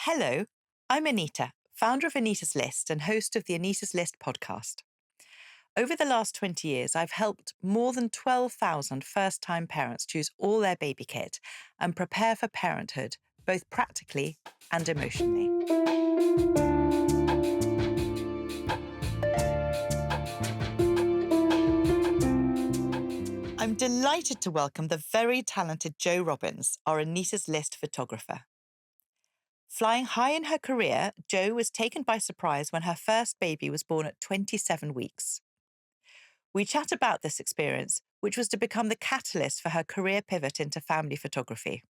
Hello, I'm Anita, founder of Anita's List and host of the Anita's List podcast. Over the last 20 years, I've helped more than 12,000 first-time parents choose all their baby kit and prepare for parenthood, both practically and emotionally. I'm delighted to welcome the very talented Jo Robbens, our Anita's List photographer. Flying high in her career, Jo was taken by surprise when her first baby was born at 27 weeks. We chat about this experience, which was to become the catalyst for her career pivot into family photography.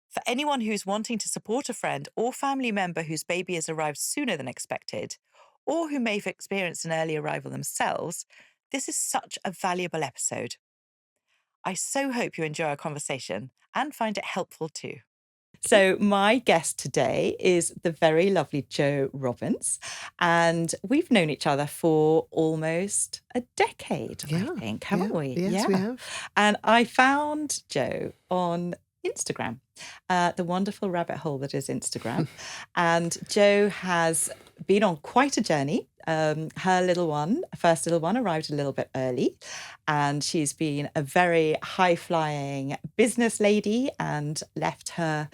For anyone who's wanting to support a friend or family member whose baby has arrived sooner than expected, or who may have experienced an early arrival themselves, this is such a valuable episode. I so hope you enjoy our conversation and find it helpful too. So my guest today is the very lovely Jo Robbens, and we've known each other for almost a decade, I think, haven't we? Yes, we have. And I found Jo on Instagram, the wonderful rabbit hole that is Instagram. And Jo has been on quite a journey. Her first little one, arrived a little bit early, and she's been a very high-flying business lady and left her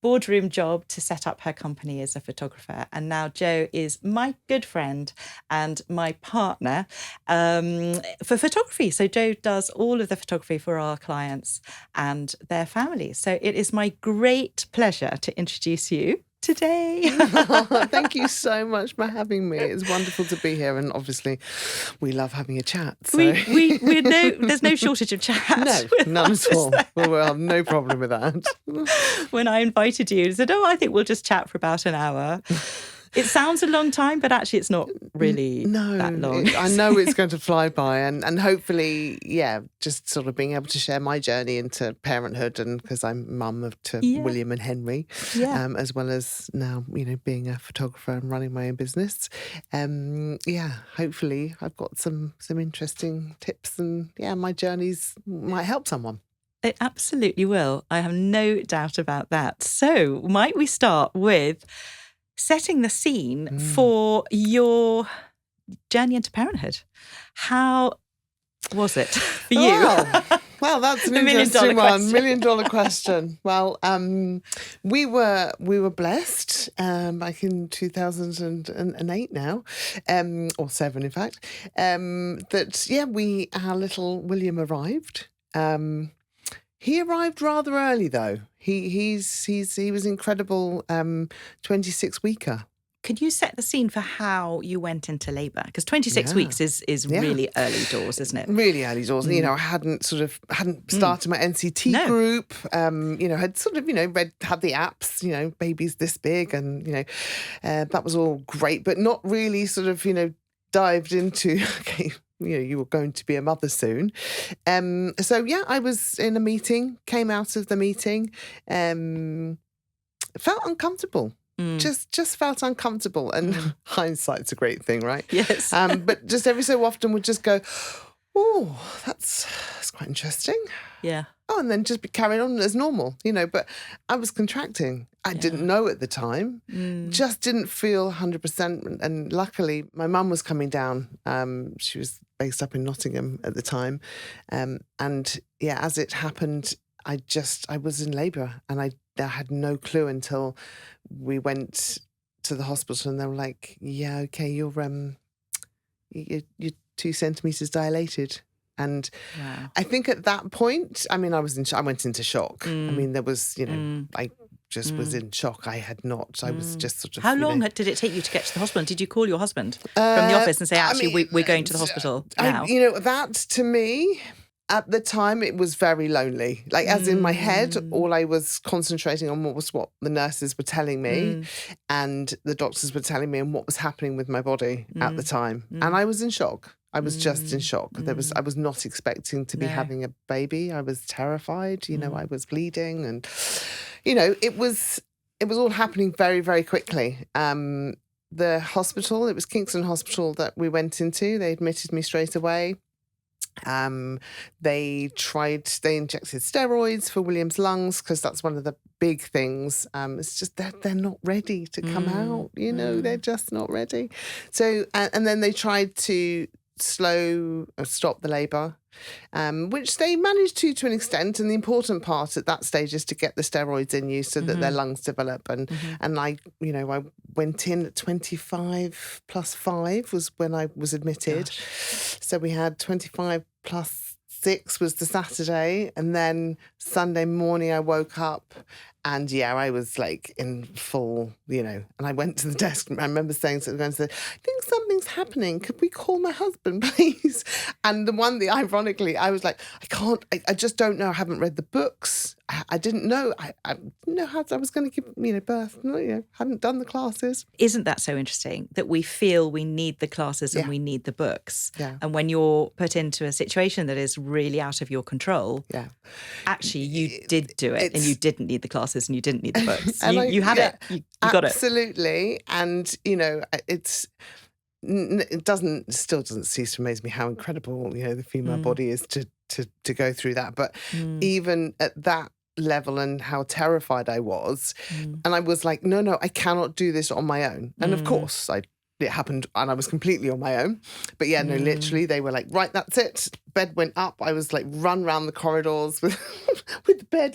boardroom job to set up her company as a photographer. And now Jo is my good friend and my partner for photography. So Jo does all of the photography for our clients and their families. So it is my great pleasure to introduce you today. Thank you so much for having me. It's wonderful to be here, and obviously we love having a chat. So. There's no shortage of chat. No, none at all. We'll have no problem with that. When I invited you, I said, I think we'll just chat for about an hour. It sounds a long time, but actually it's not really that long. I know it's going to fly by, and hopefully, just sort of being able to share my journey into parenthood, and because I'm mum to William and Henry, as well as now, being a photographer and running my own business. Hopefully I've got some interesting tips, and my journeys might help someone. It absolutely will. I have no doubt about that. So might we start with setting the scene for your journey into parenthood? How was it for you? Well, that's an interesting one. $1 million question. Well, we were blessed back in 2008 now, or 7 in fact. That our little William arrived. He arrived rather early though. He was incredible. 26-weeker. Can you set the scene for how you went into labour? Because 26 weeks is really early doors, isn't it? Really early doors. I hadn't started my NCT group. Had sort of had the apps. Babies this big, and that was all great, but not really sort of dived into okay. You were going to be a mother soon. I was in a meeting, came out of the meeting, felt uncomfortable. Just felt uncomfortable. And hindsight's a great thing, right? Yes. But just every so often would just go, oh, that's quite interesting. Yeah. Oh, and then just be carried on as normal, but I was contracting. I didn't know at the time, just didn't feel 100%. And luckily, my mum was coming down. She was based up in Nottingham at the time. As it happened, I was in labour, and I had no clue until we went to the hospital, and they were like, yeah, okay, you're 2 centimetres dilated. And I think at that point, I went into shock. There was, I just was in shock. I was just sort of... How long did it take you to get to the hospital? Did you call your husband from the office and say, actually, we're going to the hospital now? That to me... At the time, it was very lonely. Like, as in my head, all I was concentrating on was what the nurses were telling me and the doctors were telling me, and what was happening with my body at the time. And I was in shock. I was just in shock. I was not expecting to be having a baby. I was terrified. I was bleeding, and it was all happening very, very quickly. The hospital, it was Kingston Hospital that we went into. They admitted me straight away. They injected steroids for William's lungs because that's one of the big things. It's just that they're not ready to come out, they're just not ready. So, and then they tried to stop the labour, which they managed to an extent. And the important part at that stage is to get the steroids in you so that their lungs develop. And I went in at 25 plus 5 was when I was admitted. Gosh. So we had 25 plus 6 was the Saturday, and then Sunday morning I woke up and I was like in full, and I went to the desk. I remember saying to the guy, I think something's happening. Could we call my husband, please? And ironically, I was like, I can't, I just don't know. I haven't read the books. I didn't know. I didn't know how I was going to give, birth. Hadn't done the classes. Isn't that so interesting that we feel we need the classes and we need the books? Yeah. And when you're put into a situation that is really out of your control, actually you did do it and you didn't need the classes and you didn't need the books. You had it. You got it. Absolutely. And, it still doesn't cease to amaze me how incredible, the female body is to go through that. But even at that level and how terrified I was, and I was like, no, I cannot do this on my own. And of course it happened and I was completely on my own. But literally they were like, right, that's it. Bed went up. I was like run around the corridors with with the bed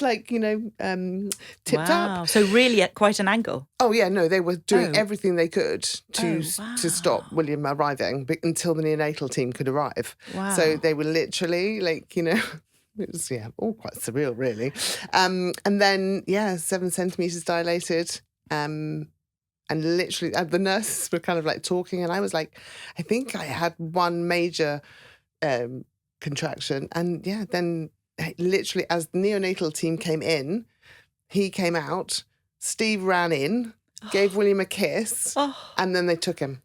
tipped up. So really at quite an angle. Oh yeah, no, they were doing everything they could to stop William arriving until the neonatal team could arrive. Wow. So they were literally it was, all quite surreal, really. And then, 7 centimetres dilated. And literally, the nurses were kind of like talking, and I was like, I think I had one major contraction. And then literally, as the neonatal team came in, he came out, Steve ran in, gave William a kiss, and then they took him.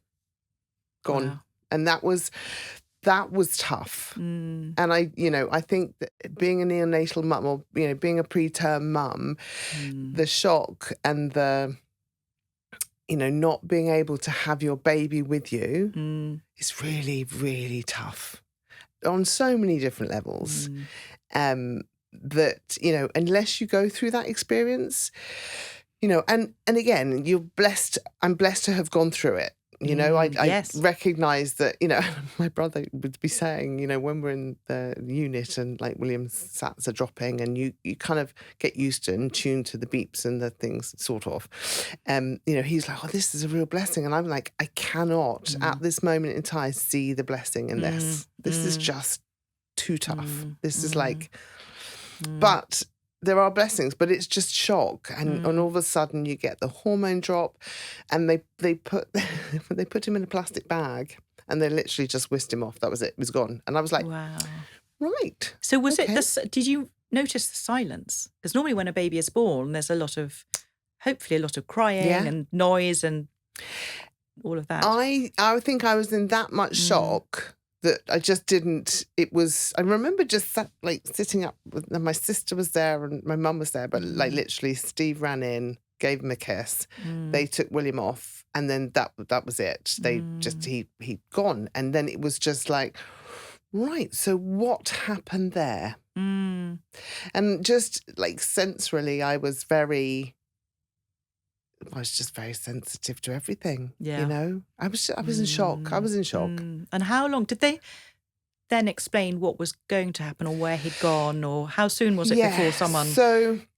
Gone. Wow. And that was tough. And I think that being a neonatal mum or, being a preterm mum, the shock and the, not being able to have your baby with you is really, really tough on so many different levels. That, unless you go through that experience, and again, I'm blessed to have gone through it. I recognise that, my brother would be saying, when we're in the unit and like William's sats are dropping and you kind of get used to and tuned to the beeps and the things sort of, he's like, oh, this is a real blessing. And I'm like, I cannot at this moment in time see the blessing in this. This is just too tough. This is like, but there are blessings, but it's just shock, and all of a sudden you get the hormone drop, and they put him in a plastic bag, and they literally just whisked him off. That was it. It was gone, and I was like, wow, right. So was it this? Did you notice the silence? Because normally when a baby is born, there's hopefully a lot of crying and noise and all of that. I think I was in that much shock that I just didn't. I remember just sitting up with, and my sister was there and my mum was there, but literally Steve ran in, gave him a kiss. They took William off, and then that was it. They he'd gone, and then it was just like, right. So what happened there? And just like sensorily, I was just very sensitive to everything. Yeah. I was in shock. I was in shock. And how long did they then explain what was going to happen or where he'd gone, or how soon was it before someone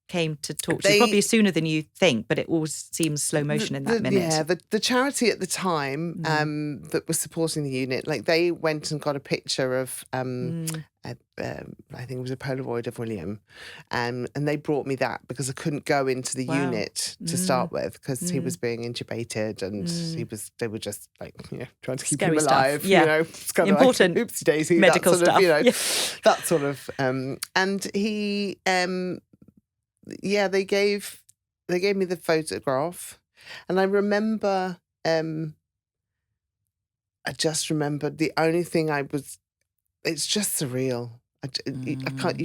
came to talk to you? Probably sooner than you think, but it always seems slow motion in that minute. Yeah, the charity at the time that was supporting the unit, they went and got a picture of, I think it was a Polaroid of William, and they brought me that because I couldn't go into the unit to start with because he was being intubated and they were just trying to keep Scary him alive. Stuff. Yeah. It's kind important of like, oopsie daisy, medical that sort stuff. of, that sort of, and he, they gave me the photograph, and I remember, I just remember the only thing it's just surreal. You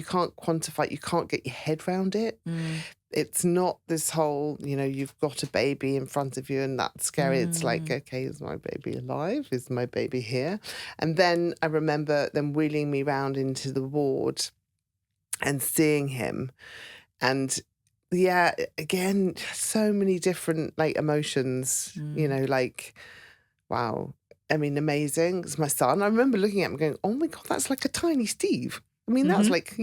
can't quantify, you can't get your head around it. It's not this whole, you've got a baby in front of you and that's scary. It's like, okay, is my baby alive? Is my baby here? And then I remember them wheeling me round into the ward and seeing him. And yeah, again, so many different like emotions, like, wow. I mean, amazing. It's my son. I remember looking at him going, oh my God, that's like a tiny Steve. I mean, that's like,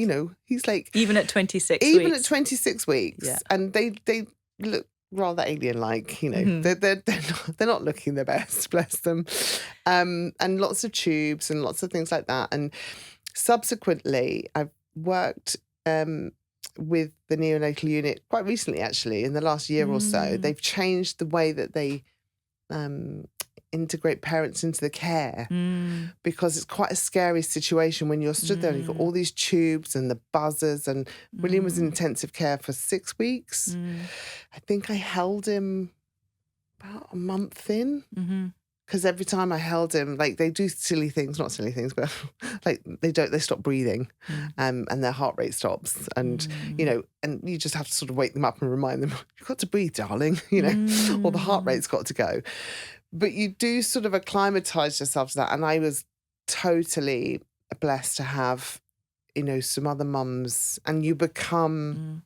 he's like... Even at 26 weeks. Even at 26 weeks. Yeah. And they look rather alien-like, They're not looking their best, bless them. And lots of tubes and lots of things like that. And subsequently, I've worked with the neonatal unit quite recently, actually, in the last year or so. They've changed the way that they integrate parents into the care because it's quite a scary situation when you're stood there and you've got all these tubes and the buzzers, and William was in intensive care for 6 weeks. I think I held him about a month in because every time I held him, like they do silly things, not silly things, but like they stop breathing and their heart rate stops and, and you just have to sort of wake them up and remind them, you've got to breathe, darling, or the heart rate's got to go. But you do sort of acclimatise yourself to that. And I was totally blessed to have, some other mums, and you become,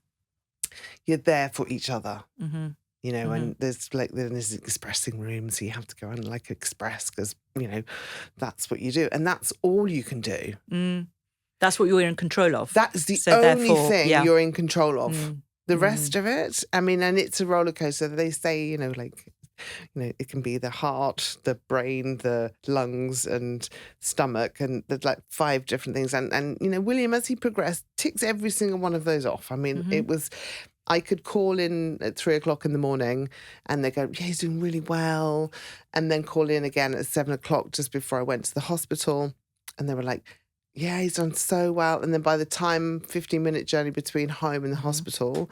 you're there for each other, and there's expressing rooms, so you have to go and like express because, that's what you do. And that's all you can do. That's what you're in control of. That's the only thing you're in control of. The rest of it, I mean, and it's a roller coaster. They say, it can be the heart, the brain, the lungs and stomach, and there's like 5 different things. And William, as he progressed, ticks every single one of those off. I mean, it was, I could call in at 3:00 in the morning and they go, yeah, he's doing really well. And then call in again at 7:00 just before I went to the hospital. And they were like, yeah, he's done so well. And then by the time 15-minute journey between home and the hospital,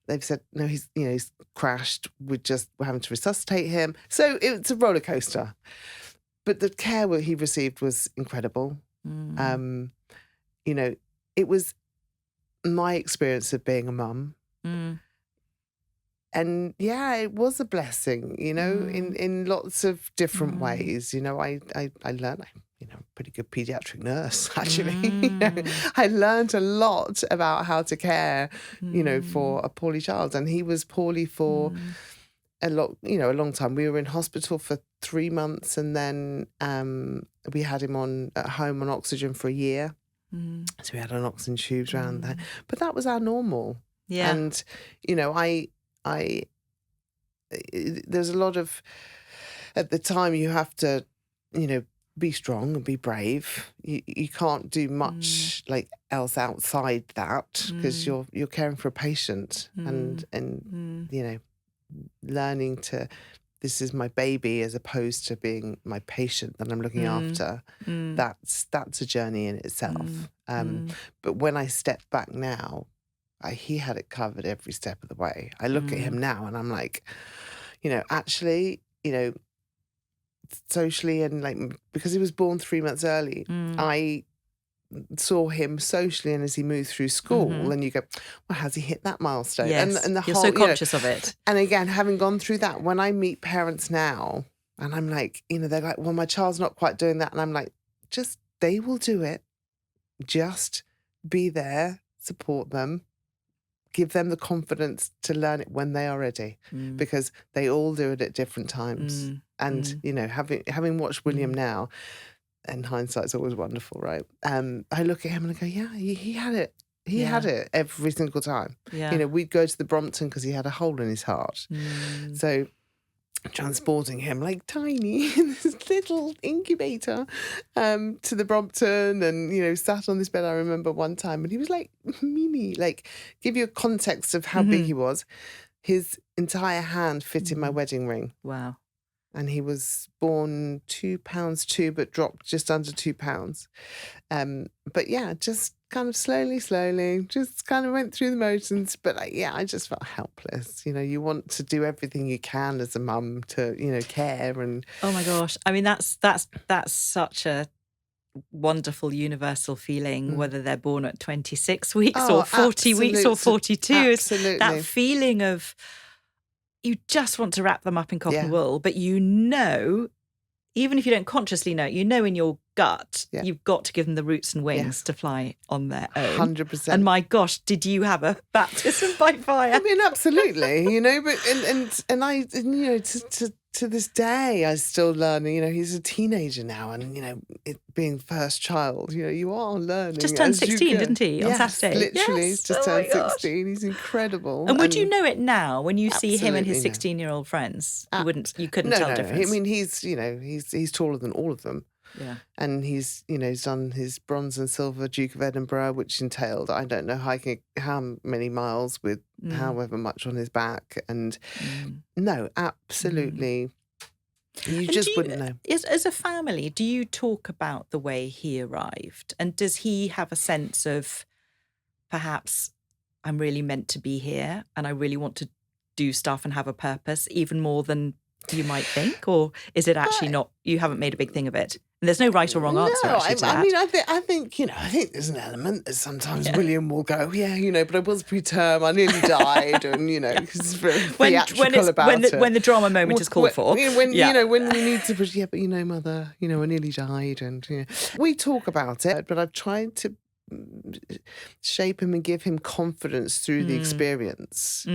they've said, no, he's crashed. We're having to resuscitate him. So it's a roller coaster. But the care he received was incredible. It was my experience of being a mum. And yeah, it was a blessing, in lots of different ways. I learned, I'm a pretty good pediatric nurse, actually. I learned a lot about how to care, for a poorly child. And he was poorly for a long time. We were in hospital for 3 months, and then we had him at home on oxygen for a year. So we had an oxygen tubes around there. But that was our normal. Yeah. And, there's a lot of, at the time you have to, be strong and be brave. You can't do much like else outside that because you're caring for a patient and learning to, this is my baby as opposed to being my patient that I'm looking after. That's a journey in itself. But when I step back now, he had it covered every step of the way. I look at him now and I'm like, actually, socially and like, because he was born 3 months early, I saw him socially and as he moved through school and you go, well, has he hit that milestone? Yes. And the You're whole, so conscious of it. And again, having gone through that, when I meet parents now and I'm like, they're like, well, my child's not quite doing that. And I'm like, they will do it. Just be there, support them. Give them the confidence to learn it when they are ready, because they all do it at different times. And, having watched William now, and hindsight's always wonderful, right? I look at him and I go, yeah, he had it. He had it every single time. Yeah. We'd go to the Brompton because he had a hole in his heart. So transporting him like tiny in this little incubator to the Brompton and, sat on this bed. I remember one time and he was like mini, like give you a context of how big he was. His entire hand fit in my wedding ring. Wow. And he was born 2 pounds 2, but dropped just under 2 pounds. But yeah, just kind of slowly, just kind of went through the motions. But I just felt helpless. You want to do everything you can as a mum to, care and. Oh my gosh! I mean, that's such a wonderful universal feeling, whether they're born at 26 weeks Oh, or 40 weeks or 42, is absolutely. that feeling of you just want to wrap them up in cotton wool, but even if you don't consciously know, in your gut, you've got to give them the roots and wings to fly on their own. 100%. And my gosh, did you have a baptism by fire? I mean, absolutely, but and I, to this day, I still learn. He's a teenager now, and being first child, you are learning. Just turned 16, didn't he, on Saturday? Literally, he's just turned 16. He's incredible. And would you know it now when you see him and his 16-year-old friends? You couldn't tell the difference. I mean, he's taller than all of them. Yeah. And he's done his bronze and silver Duke of Edinburgh, which entailed, I don't know, hiking how many miles with however much on his back. And no, absolutely. You just wouldn't know. As a family, do you talk about the way he arrived? And does he have a sense of perhaps I'm really meant to be here and I really want to do stuff and have a purpose even more than you might think? Or is it actually not, you haven't made a big thing of it? And there's no right or wrong answer actually to that. I mean, I think there's an element that sometimes William will go, but I was preterm, I nearly died, and cause it's very theatrical about it. When the drama moment is called for. When we need to, but mother, I nearly died, and we talk about it, but I've tried to shape him and give him confidence through the experience.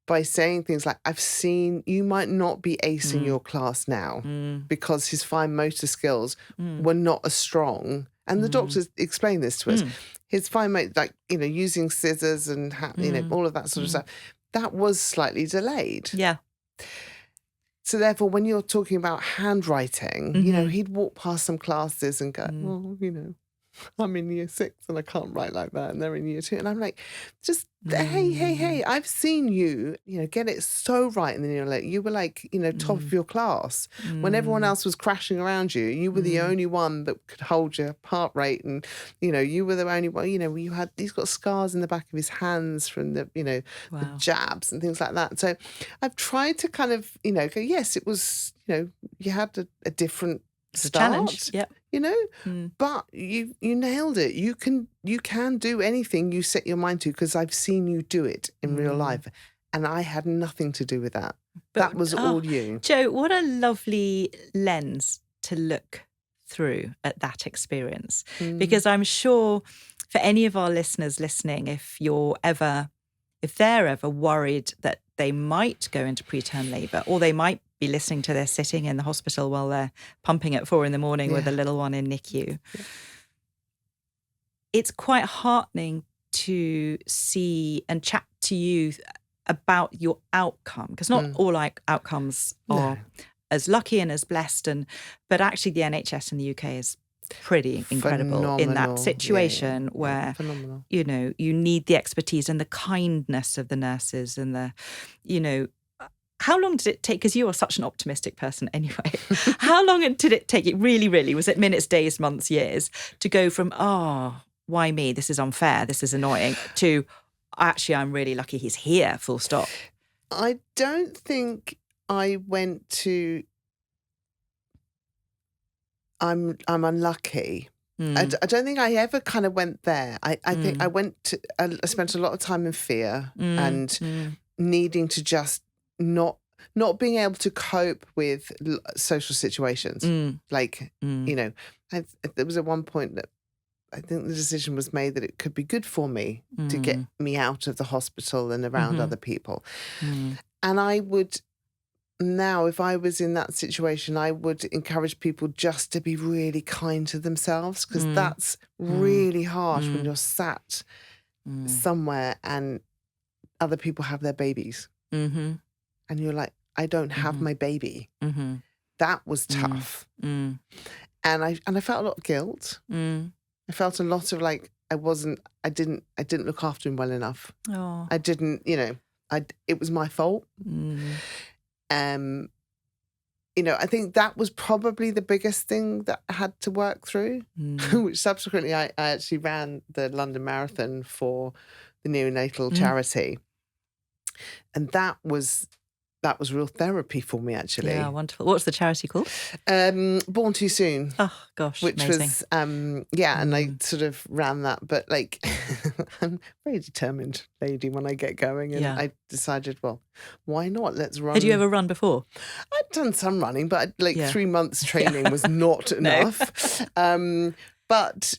By saying things like, I've seen you might not be acing your class now because his fine motor skills were not as strong. And the doctors explained this to us. His fine motor, using scissors and, all of that sort of stuff, that was slightly delayed. Yeah. So therefore, when you're talking about handwriting, he'd walk past some classes and go, well, I'm in year 6 and I can't write like that, and they're in year 2. And I'm like, just, hey, I've seen you, get it so right. And then you were like, top of your class. When everyone else was crashing around you, you were the only one that could hold your heart rate. And, you were the only one, he's got scars in the back of his hands from the, the jabs and things like that. So I've tried to kind of, go, yes, it was, you had a different start, challenge, but you nailed it. You can do anything you set your mind to, because I've seen you do it in real life, and I had nothing to do with that. That was all you. Jo, what a lovely lens to look through at that experience, because I'm sure for any of our listeners listening, if they're ever worried that they might go into preterm labour, or they might be listening to this sitting in the hospital while they're pumping at 4 a.m. with a little one in NICU. It's quite heartening to see and chat to you about your outcome, because not all outcomes are as lucky and as blessed, but actually the NHS in the UK is pretty incredible in that situation where you need the expertise and the kindness of the nurses and the how long did it take, because you are such an optimistic person anyway, how long did it take you, really, was it minutes, days, months, years, to go from why me, this is unfair, this is annoying, to actually I'm really lucky he's here, full stop? I don't think I went to I'm unlucky. I don't think I ever kind of went there. I think I spent a lot of time in fear and needing to just not being able to cope with social situations. There was at one point that I think the decision was made that it could be good for me to get me out of the hospital and around other people. And I would now, if I was in that situation, I would encourage people just to be really kind to themselves, because that's really harsh when you're sat somewhere and other people have their babies. And you're like, I don't have my baby. That was tough. And I felt a lot of guilt. I felt a lot of like I didn't look after him well enough. I didn't, it was my fault. I think that was probably the biggest thing that I had to work through, which subsequently I actually ran the London Marathon for the neonatal charity. And that was that was real therapy for me, actually. Yeah, wonderful. What's the charity called? Born Too Soon. Oh, gosh, which amazing. was, and I sort of ran that. But like, I'm a very determined lady when I get going. And I decided, well, why not? Let's run. Had you ever run before? I'd done some running, but 3 months training was not enough. But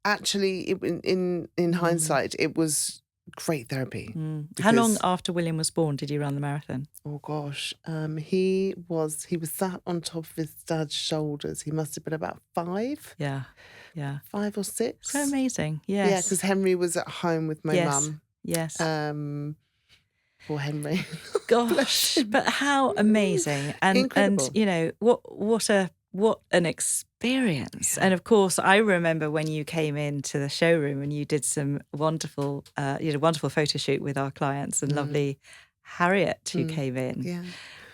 actually, in hindsight, it was great therapy. How long after William was born did you run the marathon? Oh gosh, he was sat on top of his dad's shoulders. He must have been about 5. Yeah. 5 or 6. So amazing. Yes. Yeah, because Henry was at home with my mum. Yes. Poor Henry. Gosh, but how amazing. And Incredible. And you know, what an experience. And of course, I remember when you came into the showroom and you did some wonderful, you did a wonderful photo shoot with our clients and lovely Harriet who came in,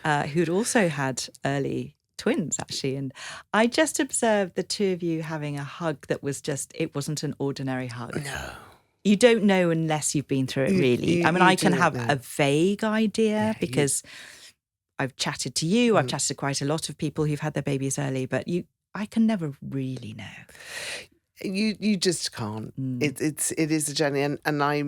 who'd also had early twins, actually. And I just observed the two of you having a hug that was just, it wasn't an ordinary hug. No. You don't know unless you've been through it, really. I mean, I can have a vague idea because I've chatted to you, I've chatted to quite a lot of people who've had their babies early, but I can never really know. You just can't. It is a journey, and I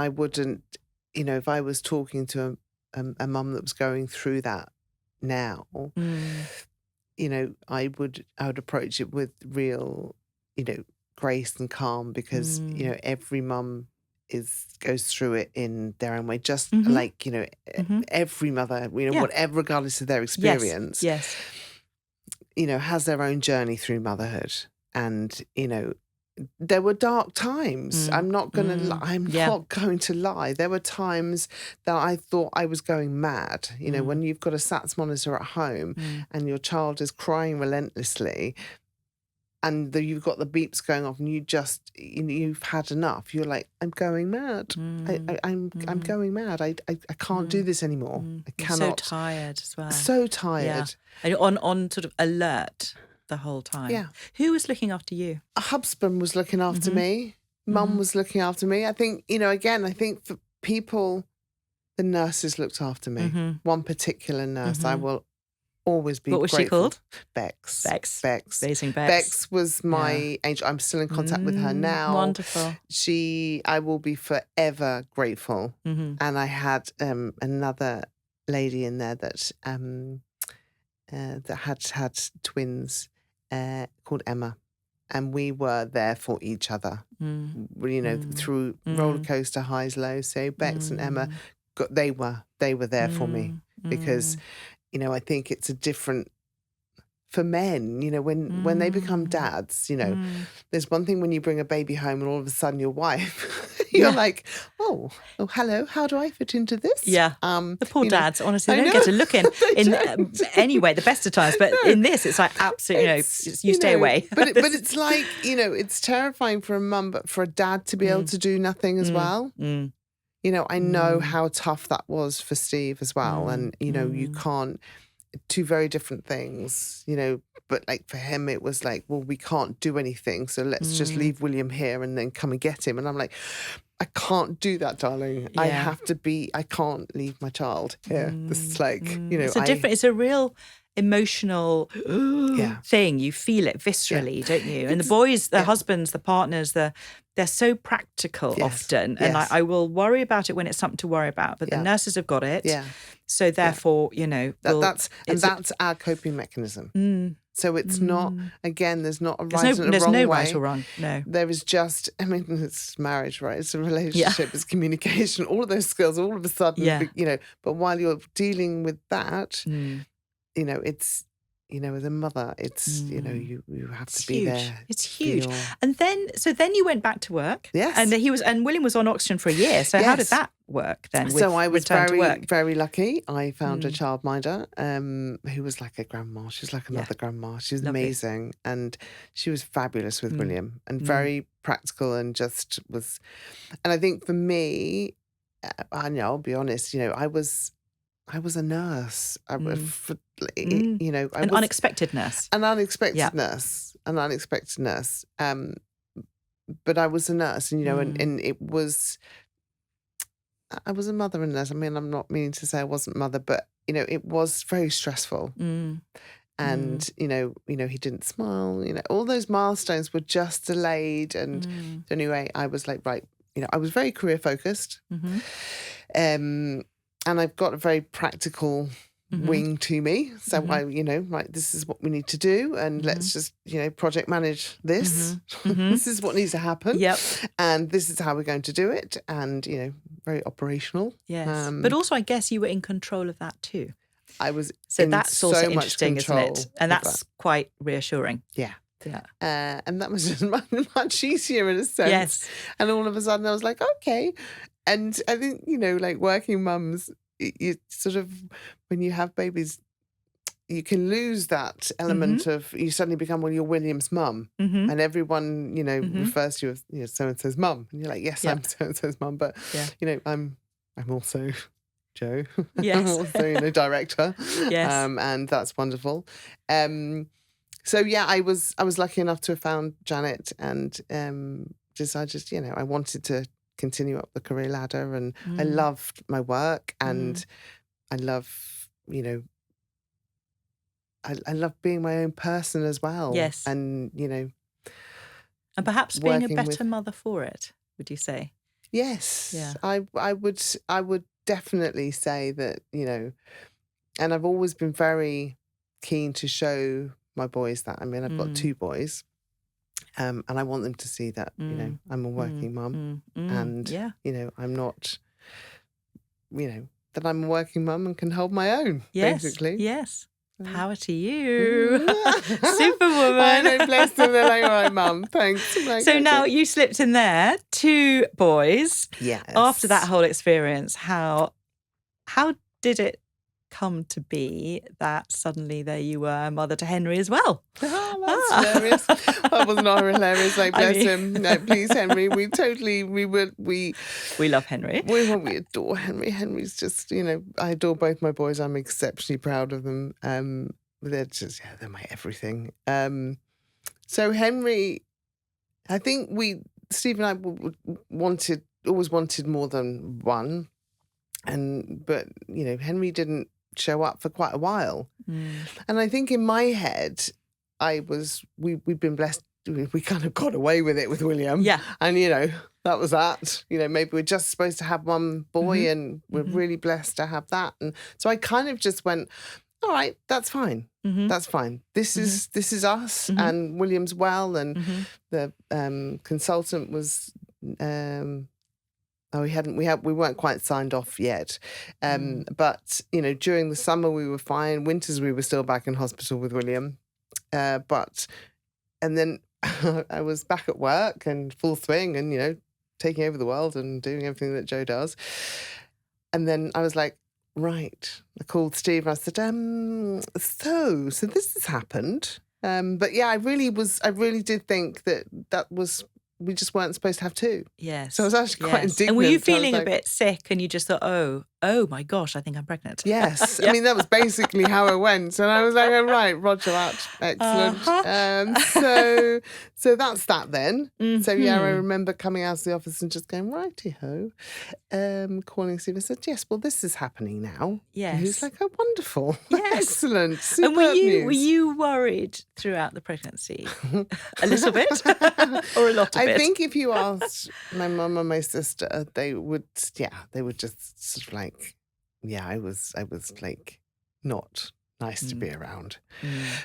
wouldn't, if I was talking to a mum that was going through that now, I would approach it with real, grace and calm, because every mum goes through it in their own way, just like every mother, whatever, regardless of their experience, has their own journey through motherhood. And there were dark times. I'm not going to lie. There were times that I thought I was going mad. When you've got a SATS monitor at home and your child is crying relentlessly, and you've got the beeps going off, and you've had enough. You're like, I'm going mad. I'm going mad. I can't do this anymore. I cannot. You're so tired as well. So tired. Yeah. And on sort of alert the whole time. Yeah. Who was looking after you? A husband was looking after me. Mum was looking after me. I think, again, I think for people, the nurses looked after me. One particular nurse, I will always be grateful. What was she called? Bex. Amazing Bex. Bex was my angel. I'm still in contact with her now. Wonderful. I will be forever grateful. And I had another lady in there that had twins called Emma. And we were there for each other, through roller coaster highs, lows. So Bex and Emma, they were there for me, because I think it's a different for men, when they become dads, there's one thing when you bring a baby home and all of a sudden your wife, you're like, oh, hello, how do I fit into this? Yeah. The poor dads, honestly, they don't get to look in anyway, the best of times. But in this, it's like absolutely, you stay away. But it's like, it's terrifying for a mum, but for a dad to be able to do nothing as well. I know how tough that was for Steve as well. And, you can't, two very different things, but like for him, it was like, well, we can't do anything. So let's just leave William here and then come and get him. And I'm like, I can't do that, darling. Yeah. I can't leave my child here. This is like, it's a real emotional thing. You feel it viscerally, don't you? And the boys, the husbands, the partners, they're so practical often. And I will worry about it when it's something to worry about. But the nurses have got it. Yeah. So therefore, that's our coping mechanism. So it's not, again, there's not a right and a wrong way. There's no right or wrong, no. There is just, it's marriage, right? It's a relationship, it's communication, all of those skills, all of a sudden, but while you're dealing with that, it's, as a mother, it's, you have to be there. It's huge. And then you went back to work. Yes. And William was on oxygen for a year. So how did that work then? So I was very, very lucky. I found a childminder who was like a grandma. She was like another grandma. She was amazing. And she was fabulous with William and very practical and just was. And I think for me, I'll be honest, I was a nurse. An unexpected nurse. An unexpected nurse. But I was a nurse, and and it was. I was a mother in that. I mean, I'm not meaning to say I wasn't mother, but, you know, it was very stressful. And, you know, he didn't smile, you know, all those milestones were just delayed. And anyway, I was like, right, you know, I was very career focused. And I've got a very practical wing to me. So I, you know, right, this is what we need to do. And let's just, you know, project manage this. This is what needs to happen. Yep. And this is how we're going to do it. And, you know, very operational. Yes. But also, I guess you were in control of that too. I was So in that's so also much interesting, isn't control it? And of that's quite reassuring. Yeah. Yeah. And that was just much easier in a sense. Yes. And all of a sudden I was like, okay. And I think, you know, like working mums, you sort of, when you have babies, you can lose that element of, you suddenly become, well, you're William's mum. And everyone, you know, refers to you as, you know, so-and-so's mum. And you're like, yes, I'm so-and-so's mum. But, you know, I'm also Joe. Yes. I'm also, you know, director. Yes. And that's wonderful. So yeah, I was lucky enough to have found Janet, and I just, you know, I wanted to continue up the career ladder, and I loved my work, and I love, you know, I love being my own person as well. Yes. And, you know, and perhaps being a working better mother for it, would you say? Yes. Yeah. I would definitely say that, you know, and I've always been very keen to show my boys that. I mean, I've got 2 boys, and I want them to see that, you know, I'm a working mum, and, you know, I'm not, you know, that I'm a working mum and can hold my own, basically. Yes. Power to you. Superwoman. I know, bless them. They're like, all right, mum, thanks. Like, so okay. now you slipped in there, 2 boys. Yes. After that whole experience, how did it come to be that suddenly there you were, mother to Henry as well? Oh, that's hilarious. That was not hilarious. Like, bless him. No, please, Henry. We love Henry. We adore Henry. Henry's just, you know, I adore both my boys. I'm exceptionally proud of them. They're just, yeah, they're my everything. So Henry, I think Steve and I always wanted more than one. But, you know, Henry didn't show up for quite a while. And I think in my head, we'd been blessed. We kind of got away with it with William. Yeah. And, you know, that was that. You know, maybe we're just supposed to have one boy and we're really blessed to have that. And so I kind of just went, all right, that's fine. That's fine. This is us, and William's well, and the consultant was we weren't quite signed off yet. But, you know, during the summer we were fine. Winters we were still back in hospital with William. And then I was back at work and full swing and, you know, taking over the world and doing everything that Joe does. And then I was like, right. I called Steve and I said, so this has happened. But yeah, I really did think that was, we just weren't supposed to have 2. Yes. So I was actually quite indignant. And were you feeling a bit sick and you just thought, oh my gosh, I think I'm pregnant? Yes. I mean, that was basically how it went. And I was like, oh, right, roger that. Excellent. So that's that then. So yeah, I remember coming out of the office and just going, righty-ho. Calling Steve and said, yes, well, this is happening now. Yes. And he was like, oh, wonderful. Yes. Excellent. Superb And were news. you worried throughout the pregnancy? A little bit? Or a lot of it? I think if you asked my mum and my sister, they would just sort of like, yeah, I was like not nice to be around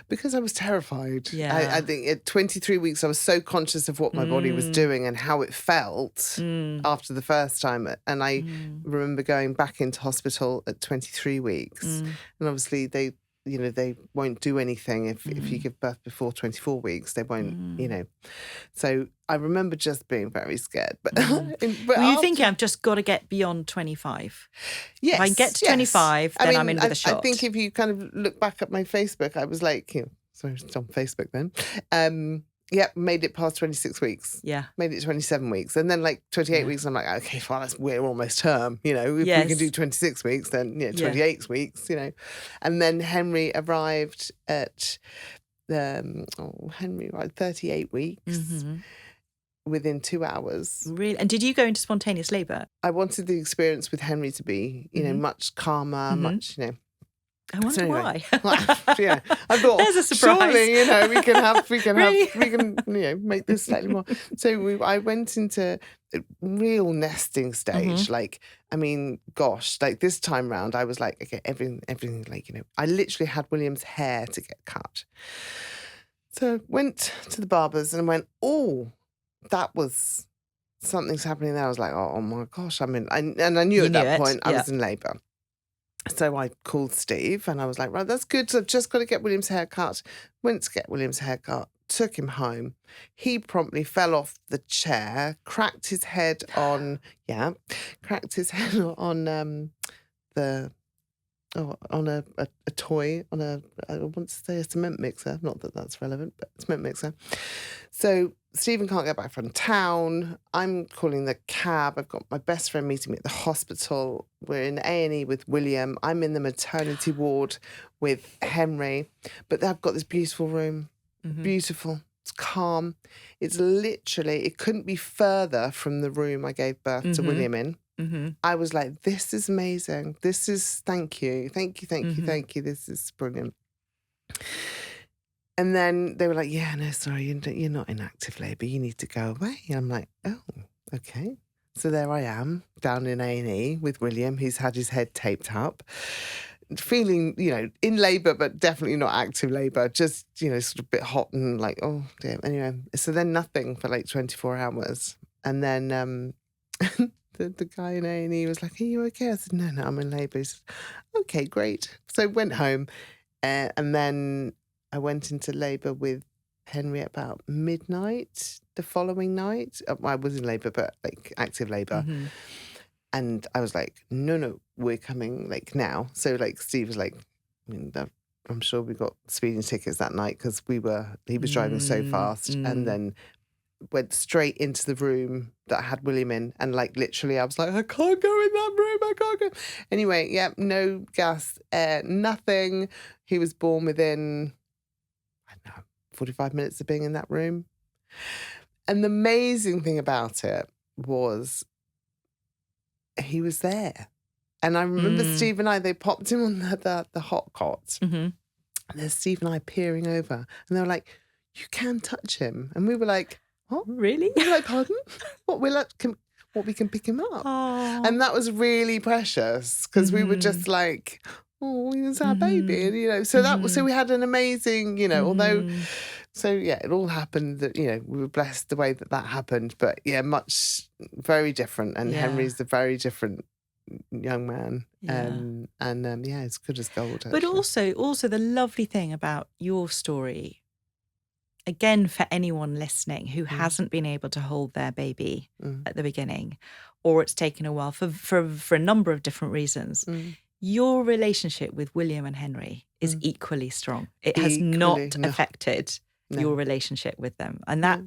because I was terrified. Yeah. I think at 23 weeks, I was so conscious of what my body was doing and how it felt after the first time. And I remember going back into hospital at 23 weeks. And obviously they won't do anything if you give birth before 24 weeks. They won't, you know. So I remember just being very scared. But, were you thinking, I've just got to get beyond 25? Yes. If I can get to 25, then I'm in with a shot. I think if you kind of look back at my Facebook, I was like, sorry, it's on Facebook then. Yeah, made it past 26 weeks. Yeah. Made it 27 weeks. And then like 28 weeks, I'm like, okay, fine, we're almost term. You know, if we can do 26 weeks, then 28 weeks, you know. And then Henry arrived at 38 weeks, within 2 hours. Really? And did you go into spontaneous labour? I wanted the experience with Henry to be, much calmer, much, I wonder So anyway, why. yeah, I thought There's a surprise. surely we can Really? make this slightly more. So I went into a real nesting stage. Like, I mean, gosh, like this time round, I was like, okay, everything, like, I literally had William's hair to get cut. So I went to the barbers and went, oh, that was something's happening there. I was like, oh my gosh, and I knew You at knew that it, point I yeah. was in labour. So I called Steve and I was like, right, that's good. So I've just got to get William's hair cut. Went to get William's hair cut, took him home. He promptly fell off the chair, cracked his head on the on a toy, on I want to say a cement mixer. Not that that's relevant, but cement mixer. So Stephen can't get back from town. I'm calling the cab. I've got my best friend meeting me at the hospital. We're in A&E with William. I'm in the maternity ward with Henry. But they've got this beautiful room. Beautiful. It's calm. It's literally, it couldn't be further from the room I gave birth to William in. I was like, this is amazing. This is, thank you. This is brilliant. And then they were like, yeah, no, sorry, you're not in active labour. You need to go away. And I'm like, oh, okay. So there I am, down in A&E with William, who's had his head taped up, feeling, in labour, but definitely not active labour, just, sort of a bit hot and like, oh, dear. Anyway, so then nothing for like 24 hours. And then the guy in A&E was like, are you okay? I said, no, I'm in labour. He said, okay, great. So I went home and then I went into labour with Henry at about midnight the following night. I was in labour, but like active labour. And I was like, no, we're coming like now. So like Steve was like, I'm sure we got speeding tickets that night because he was driving so fast. And then went straight into the room that I had William in. And like literally I was like, I can't go in that room. I can't go. Anyway, yeah, no gas, air, nothing. He was born within, I don't know, 45 minutes of being in that room. And the amazing thing about it was he was there. And I remember Steve and I, they popped him on the hot cot. And there's Steve and I peering over. And they were like, you can touch him. And we were like, what? Really? We were like, pardon? What, we can pick him up. Oh. And that was really precious because we were just like, oh, he's our baby. And, so we had an amazing, although, so yeah, it all happened that, we were blessed the way that happened. But yeah, very different. And Henry's a very different young man. Yeah. It's good as gold. Actually. But also the lovely thing about your story, again, for anyone listening who hasn't been able to hold their baby at the beginning, or it's taken a while for a number of different reasons, your relationship with William and Henry is equally strong. It has not affected your relationship with them. And that,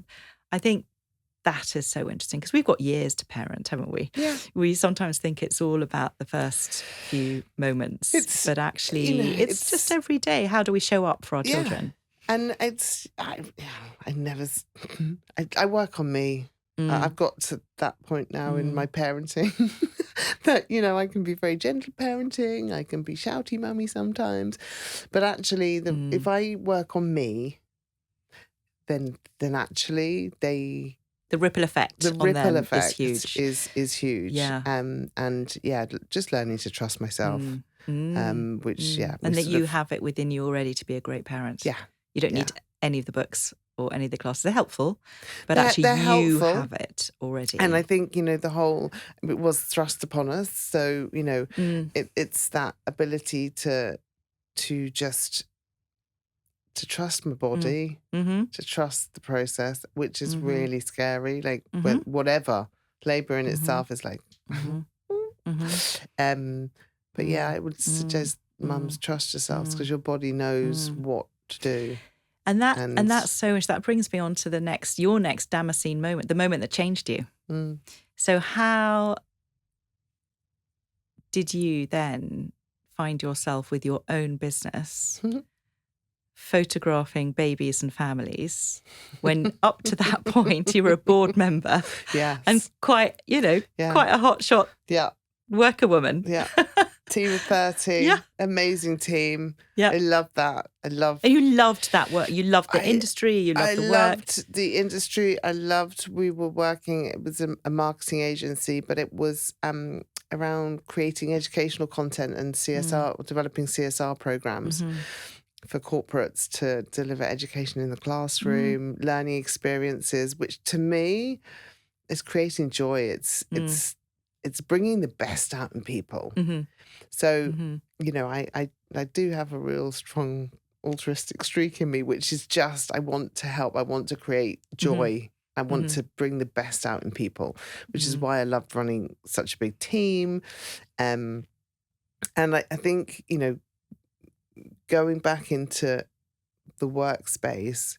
I think that is so interesting because we've got years to parent, haven't we? Yeah. We sometimes think it's all about the first few moments, but actually it's just every day. How do we show up for our children? And I work on me. I've got to that point now in my parenting that, I can be very gentle parenting. I can be shouty mummy sometimes. But actually, if I work on me, then actually the ripple effect on them is huge. Is huge. Yeah. And yeah, just learning to trust myself. And that you have it within you already to be a great parent. Yeah. You don't need any of the books or any of the classes. They're helpful, but they're actually you helpful. have it already. And I think, it was thrust upon us. So, it's that ability to just to trust my body, to trust the process, which is really scary. Like whatever, labour in itself is like, but yeah, I would suggest mums trust yourselves because your body knows what to do. And that's so much. That brings me on to your next Damascene moment, the moment that changed you. So how did you then find yourself with your own business photographing babies and families when up to that point you were a board member and Yes. quite, Yeah. quite a hotshot Yeah. worker woman. Yeah. Team of 30. Yeah. Amazing team. Yeah. I love that. And you loved that work. You loved the industry. You loved I the work. loved the industry. We were working, it was a marketing agency, but it was around creating educational content and CSR, or developing CSR programs for corporates to deliver education in the classroom, learning experiences, which to me is creating joy. It's bringing the best out in people. So, I do have a real strong altruistic streak in me, which is just, I want to help. I want to create joy. I want to bring the best out in people, which is why I loved running such a big team. And I think, going back into the workspace,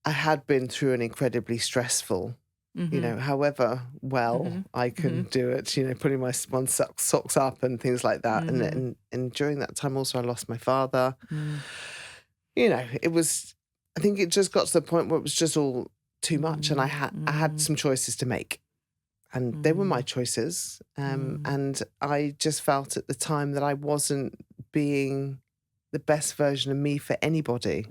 I had been through an incredibly stressful, however well I can do it, putting my one socks up and things like that. And during that time also I lost my father. It was, I think it just got to the point where it was just all too much, and I had some choices to make. And they were my choices. And I just felt at the time that I wasn't being the best version of me for anybody.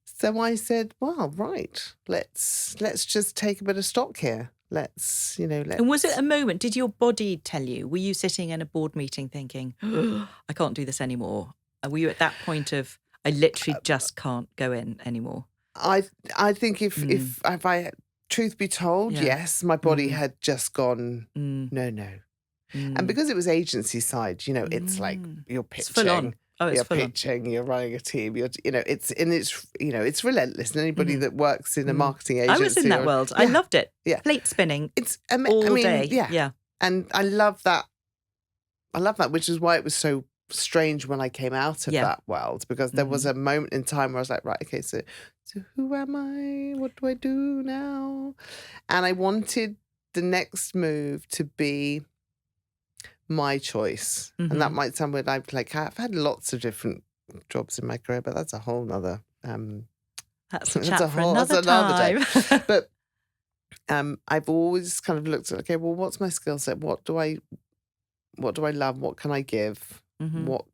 So I said, well, right, let's just take a bit of stock here. Let's. And was it a moment, did your body tell you? Were you sitting in a board meeting thinking, I can't do this anymore? Were you at that point of, I literally just can't go in anymore? I think if I, truth be told, yes, my body had just gone, no. And because it was agency side, it's like you're pitching. It's full on. Oh, it's you're full pitching, you're running a team, it's relentless. And anybody that works in a marketing agency. I was in that world. I loved it. Yeah. Plate spinning. It's all day. Yeah. And I love that. Which is why it was so strange when I came out of that world, because there was a moment in time where I was like, right, okay, so who am I? What do I do now? And I wanted the next move to be my choice. And that might sound weird. I've had lots of different jobs in my career, but that's a whole nother that's a chat for another time. Day. But I've always kind of looked at, okay, well, what's my skill set? What do I love? What can I give? What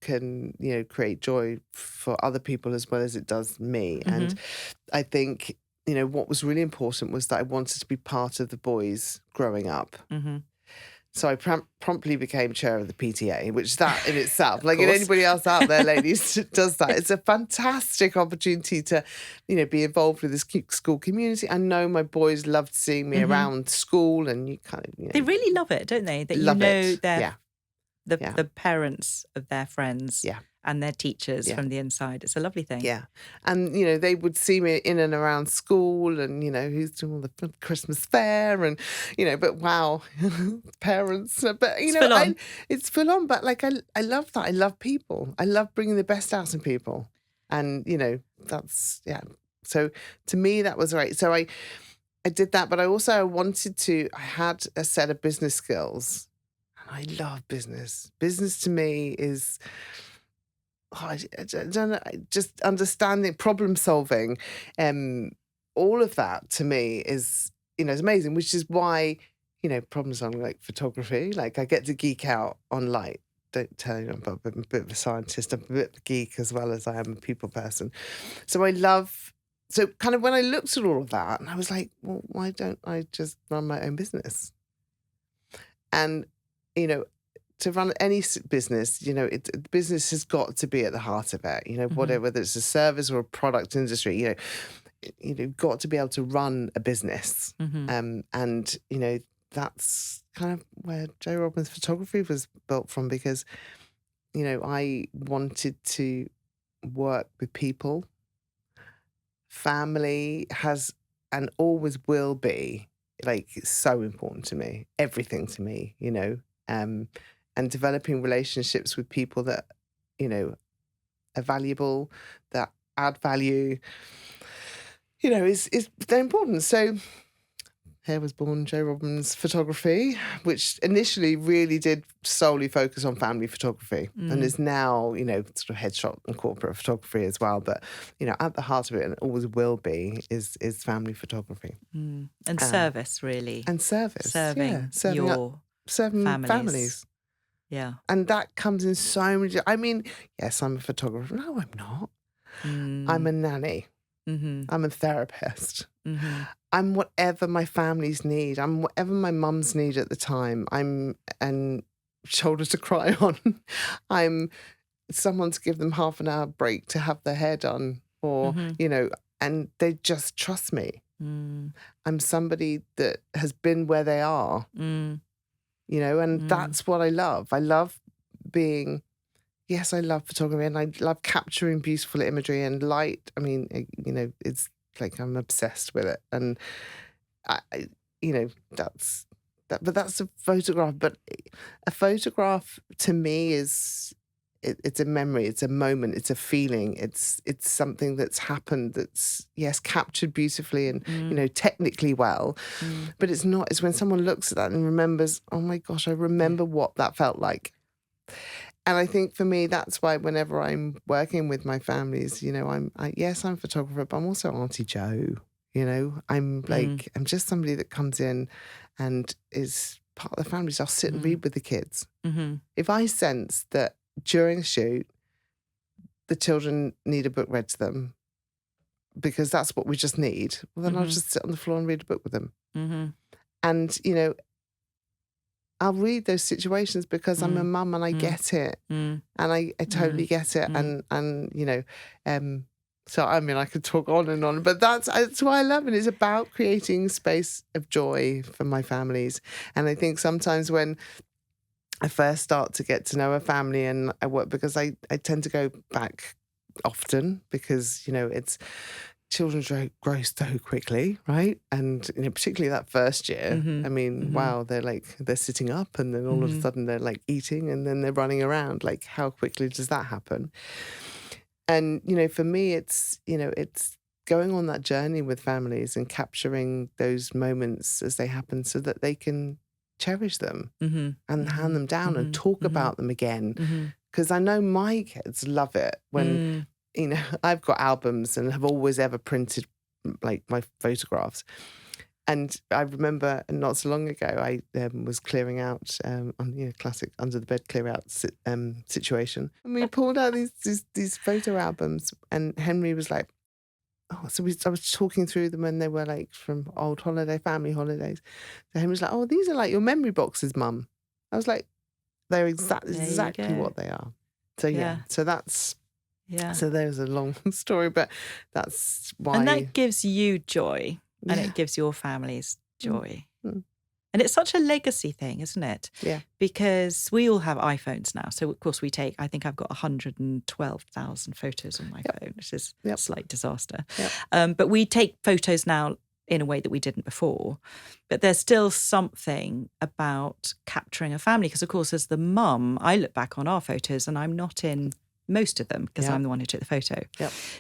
can create joy for other people as well as it does me? And I think what was really important was that I wanted to be part of the boys growing up. So I promptly became chair of the PTA, which that in itself, like anybody else out there, ladies, does that. It's a fantastic opportunity to, be involved with this school community. I know my boys loved seeing me around school, and you kind of, they really love it, don't they? That the parents of their friends and their teachers from the inside. It's a lovely thing. Yeah. And, they would see me in and around school, and, who's doing all the Christmas fair, and, but wow, parents. But, it's full on. But like, I love that. I love people. I love bringing the best out in people. And, that's, So to me, that was right. So I did that, but I had a set of business skills. I love business. Business to me is, I don't know, just understanding, problem solving, all of that to me is, is amazing, which is why, problem solving, like photography, like I get to geek out on light. Don't tell you, I'm a bit of a scientist, I'm a bit of a geek as well as I am a people person. So kind of when I looked at all of that, and I was like, well, why don't I just run my own business? And to run any business, business has got to be at the heart of it. Whether it's a service or a product industry, you've got to be able to run a business. And, that's kind of where Joe Robbins photography was built from, because, I wanted to work with people. Family has and always will be, like, so important to me, everything to me, and developing relationships with people that, are valuable, that add value, is very important. So here was born Jo Robbins Photography, which initially really did solely focus on family photography and is now, sort of headshot and corporate photography as well. But, at the heart of it, and it always will be, is family photography. And service, really. And service. Serving serving families. Yeah. And that comes in so many... I mean, yes, I'm a photographer. No, I'm not. I'm a nanny. I'm a therapist. I'm whatever my families need. I'm whatever my mums need at the time. I'm and shoulder to cry on. I'm someone to give them half an hour break to have their hair done, or and they just trust me. I'm somebody that has been where they are. And that's what I love. I love being... Yes, I love photography and I love capturing beautiful imagery and light. I mean, it's like I'm obsessed with it. And, that's that. But that's a photograph. But a photograph to me is, it's a memory, it's a moment, it's a feeling. It's something that's happened that's, yes, captured beautifully and, technically well. But it's not, it's when someone looks at that and remembers, oh my gosh, I remember what that felt like. And I think for me, that's why whenever I'm working with my families, I'm a photographer, but I'm also Auntie Jo. I'm I'm just somebody that comes in and is part of the family. So I'll sit and read with the kids. If I sense that during a shoot, the children need a book read to them because that's what we just need, well, then I'll just sit on the floor and read a book with them. And, I'll read those situations because I'm a mum and I get it. And I totally get it. And so, I mean, I could talk on and on, but that's why I love it. It's about creating space of joy for my families. And I think sometimes when I first start to get to know a family and I work, because I tend to go back often because, it's... Children grow so quickly, right? And particularly that first year, I mean, wow, they're sitting up and then all of a sudden they're like eating and then they're running around. Like, how quickly does that happen? And, for me, it's going on that journey with families and capturing those moments as they happen so that they can cherish them and hand them down and talk about them again. Because I know my kids love it when... I've got albums and have always ever printed like my photographs. And I remember not so long ago, I was clearing out on classic under the bed clear out situation. And we pulled out these photo albums and Henry was like, oh, so I was talking through them when they were like from old family holidays. So Henry was like, oh, these are like your memory boxes, Mum. I was like, they're exactly what they are. So so that's... Yeah. So there's a long story, but that's why... And that gives you joy and it gives your families joy. And it's such a legacy thing, isn't it? Yeah. Because we all have iPhones now. So, of course, I think I've got 112,000 photos on my phone, which is a slight disaster. But we take photos now in a way that we didn't before. But there's still something about capturing a family. Because, of course, as the mum, I look back on our photos and I'm not in... most of them because I'm the one who took the photo.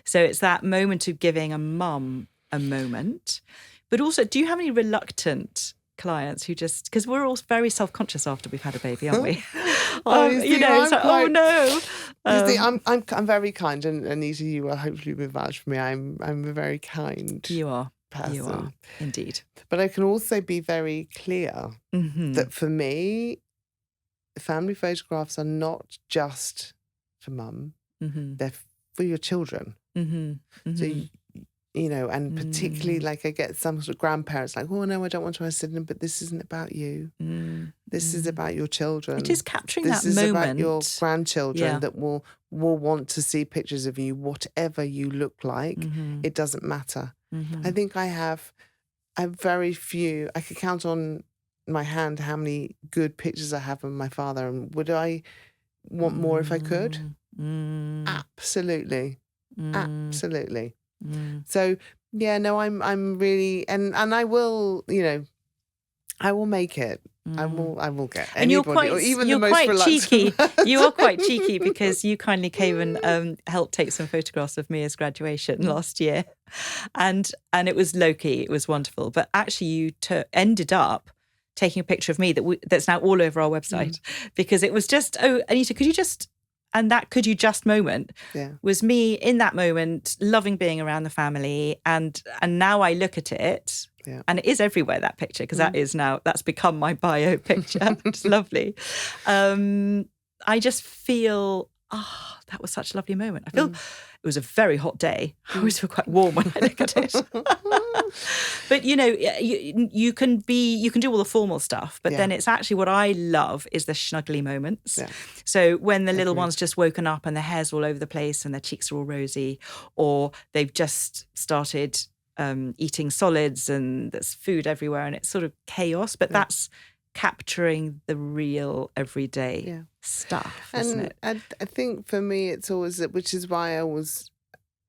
So it's that moment of giving a mum a moment. But also, do you have any reluctant clients who just... because we're all very self-conscious after we've had a baby, aren't we? It's like, oh no. I'm very kind, and Anita, you will hopefully vouch for me. I'm a very kind person. You are, indeed. But I can also be very clear that for me, family photographs are not just for mum, they're for your children. So, and particularly like I get some sort of grandparents like, oh no, I don't want to sit in, but this isn't about you. This is about your children. It is capturing this that is moment. About your grandchildren that will want to see pictures of you, whatever you look like. It doesn't matter. I think I have very few, I could count on my hand how many good pictures I have of my father, and would I want more if I could? Absolutely. Absolutely. So I'm really, and I will, I will make it I will get And anybody, or even the most reluctant cheeky. person. You are quite cheeky because you kindly came and helped take some photographs of Mia's graduation last year, and it was low key. It was wonderful, but actually, you ended up taking a picture of me that's now all over our website because it was just, oh, Anita, could you just. And that could you just moment was me in that moment, loving being around the family. And now I look at it and it is everywhere, that picture, because that's become my bio picture. It's lovely. I just feel, that was such a lovely moment. I feel it was a very hot day. I always feel quite warm when I look at it. But, you can do all the formal stuff, but then it's actually what I love is the snuggly moments. Yeah. So when the little one's just woken up and their hair's all over the place and their cheeks are all rosy, or they've just started eating solids and there's food everywhere and it's sort of chaos, but that's capturing the real everyday stuff, isn't it? And I think for me it's always, which is why I was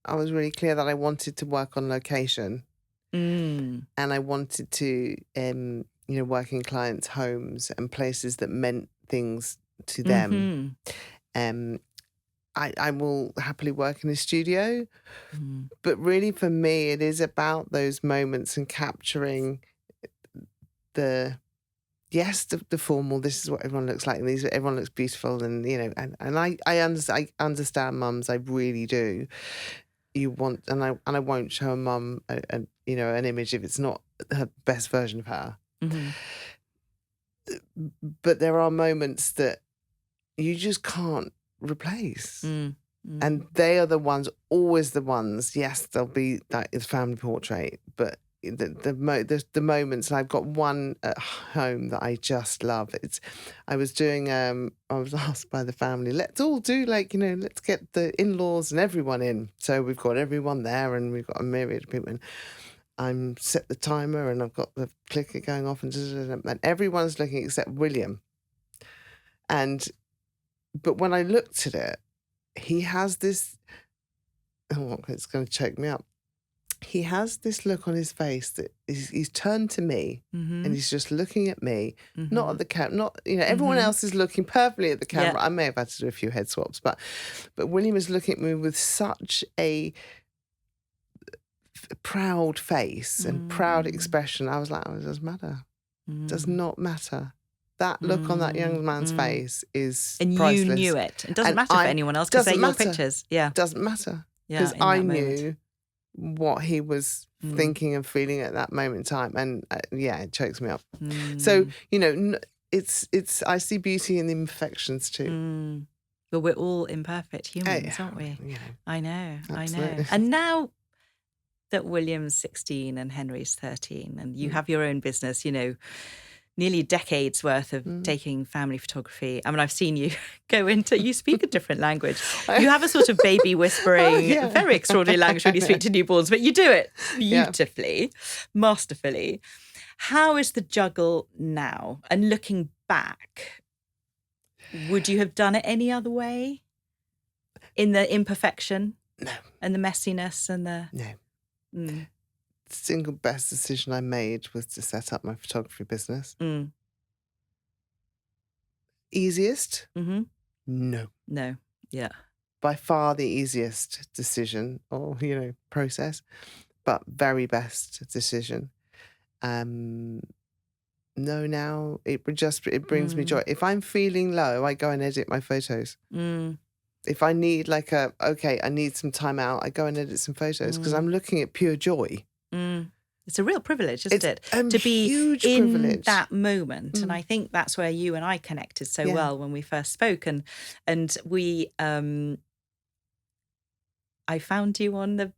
really clear that I wanted to work on location. And I wanted to, work in clients' homes and places that meant things to them. I will happily work in a studio, but really for me, it is about those moments and capturing the formal. This is what everyone looks like, and everyone looks beautiful, and I understand mums. I really do. You want, and I won't show a mum an image if it's not her best version of her. But there are moments that you just can't replace, and they are always the ones. Yes, there'll be that is family portrait, but the moments. And I've got one at home that I just love. I was asked by the family, let's all do let's get the in-laws and everyone in. So we've got everyone there and we've got a myriad of people. And I'm set the timer and I've got the clicker going off and everyone's looking except William. But when I looked at it, he has this, it's going to choke me up. He has this look on his face that he's turned to me and he's just looking at me, not at the camera. Everyone else is looking perfectly at the camera. Yeah. I may have had to do a few head swaps, but William is looking at me with such a proud face and proud expression. I was like, it doesn't matter. It does not matter. That look on that young man's face is and priceless. You knew it. It doesn't matter for anyone else because they're your pictures. Yeah, doesn't matter because I knew what he was thinking and feeling at that moment in time, and it chokes me up. So it's I see beauty in the imperfections too. But we're all imperfect humans, aren't we? I know. And now that William's 16 and Henry's 13, and you have your own business, nearly decades worth of taking family photography. I mean, I've seen you you speak a different language. You have a sort of baby whispering, very extraordinary language when you speak to newborns, but you do it beautifully, masterfully. How is the juggle now? And looking back, would you have done it any other way? In the imperfection? No. And the messiness and the... No. The single best decision I made was to set up my photography business. Easiest? No. Yeah. By far the easiest decision or, process, but very best decision. No, now it brings me joy. If I'm feeling low, I go and edit my photos. If I need I need some time out, I go and edit some photos because I'm looking at pure joy. It's a real privilege, isn't it? To be huge in privilege. That moment. And I think that's where you and I connected so well when we first spoke. And we, I found you on the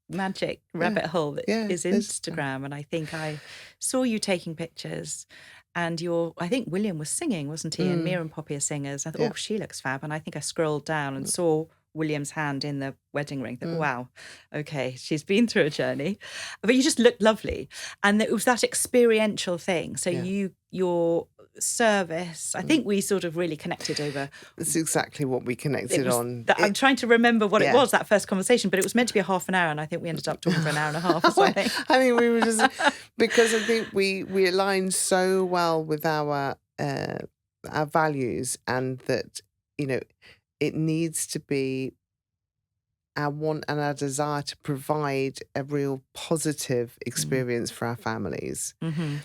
magic rabbit hole that is Instagram. And I think I saw you taking pictures. And I think William was singing, wasn't he? And Mia and Poppy are singers. I thought, she looks fab. And I think I scrolled down and saw William's hand in the wedding ring. Wow, okay, she's been through a journey. But you just looked lovely. And it was that experiential thing. So your service. I think we sort of really connected over. It's exactly what we connected on. I'm trying to remember what it was, that first conversation, but it was meant to be a half an hour, and I think we ended up talking for an hour and a half or something. I think we were just, because I think we aligned so well with our values, and that, you know, it needs to be our want and our desire to provide a real positive experience for our families. Mm-hmm.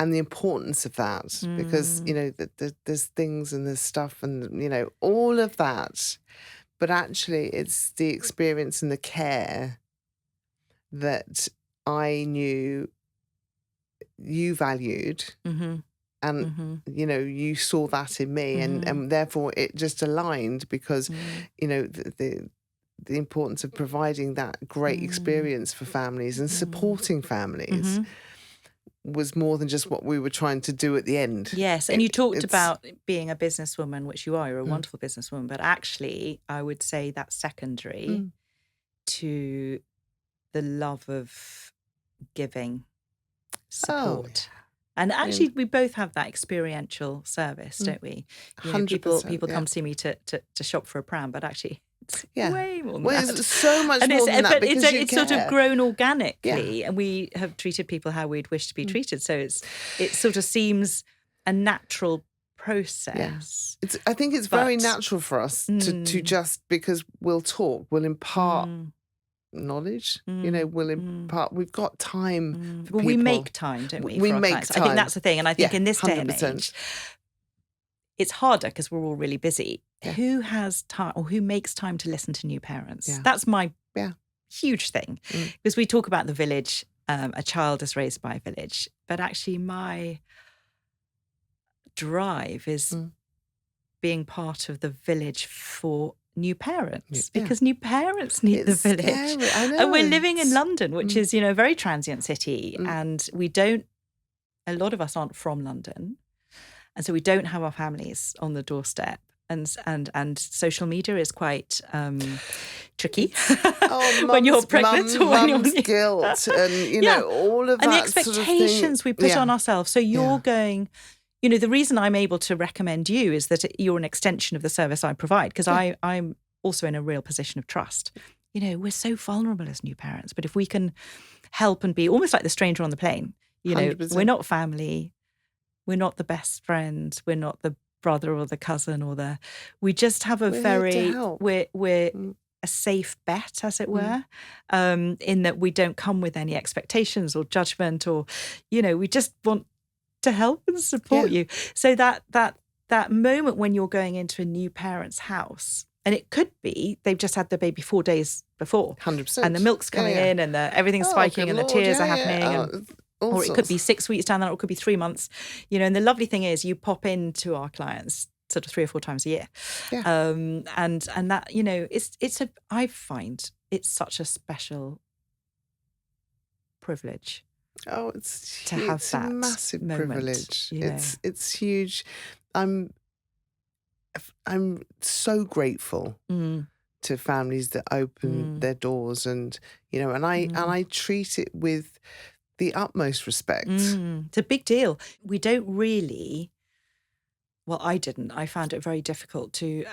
And the importance of that, because, you know, there's things and there's stuff and, you know, all of that. But actually, it's the experience and the care that I knew you valued. Mm-hmm. And, you know, you saw that in me. And therefore, it just aligned because, you know, the importance of providing that great experience for families and supporting families was more than just what we were trying to do at the end. Yes, and you talked about being a businesswoman, which you are. You're a wonderful businesswoman, but actually, I would say that's secondary to the love of giving support. And actually, we both have that experiential service, don't we? You know, 100%, people come see me to shop for a pram, but actually, it's way more than well, that. it's so much And more than that, but because it's sort of grown organically, Yeah. and we have treated people how we'd wish to be treated. So it sort of seems a natural process. Yeah. I think it's very natural for us to just, because we'll talk, we'll impart knowledge, you know, we'll impart, we've got time for people. We make time, don't we? We for our make clients. time. I think that's the thing. And I think in this day 100%. and age, it's harder because we're all really busy. Yeah. Who has time, or who makes time to listen to new parents? Yeah. That's my huge thing. Because we talk about the village, a child is raised by a village, but actually my drive is being part of the village for new parents, because new parents need the village. Scary. I know. And we're living in London, which is, you know, a very transient city, and a lot of us aren't from London. And so we don't have our families on the doorstep. And social media is quite tricky when you're pregnant, or when mum's guilt, and you know, all of that, and the expectations sort of we put on ourselves. So you're going, you know, the reason I'm able to recommend you is that you're an extension of the service I provide, because I'm also in a real position of trust. You know, we're so vulnerable as new parents, but if we can help and be almost like the stranger on the plane, you know, 100%. we're not family. We're not the best friends. We're not the brother or the cousin we just have we're a safe bet, as it were, in that we don't come with any expectations or judgment, or, you know, we just want to help and support you. So that moment when you're going into a new parent's house, and it could be they've just had their baby 4 days before, 100%, and the milk's coming in, and everything's spiking, and the tears are happening, and or it could be 6 weeks down there, or it could be 3 months, you know. And the lovely thing is, you pop into our clients sort of 3 or 4 times a year, and that, you know, I find it's such a special privilege. Oh, it's to have that a massive moment, privilege. you know. It's huge. I'm so grateful to families that open their doors, and, you know, and I treat it with the utmost respect. It's a big deal. We don't really, well, I didn't. I found it very difficult to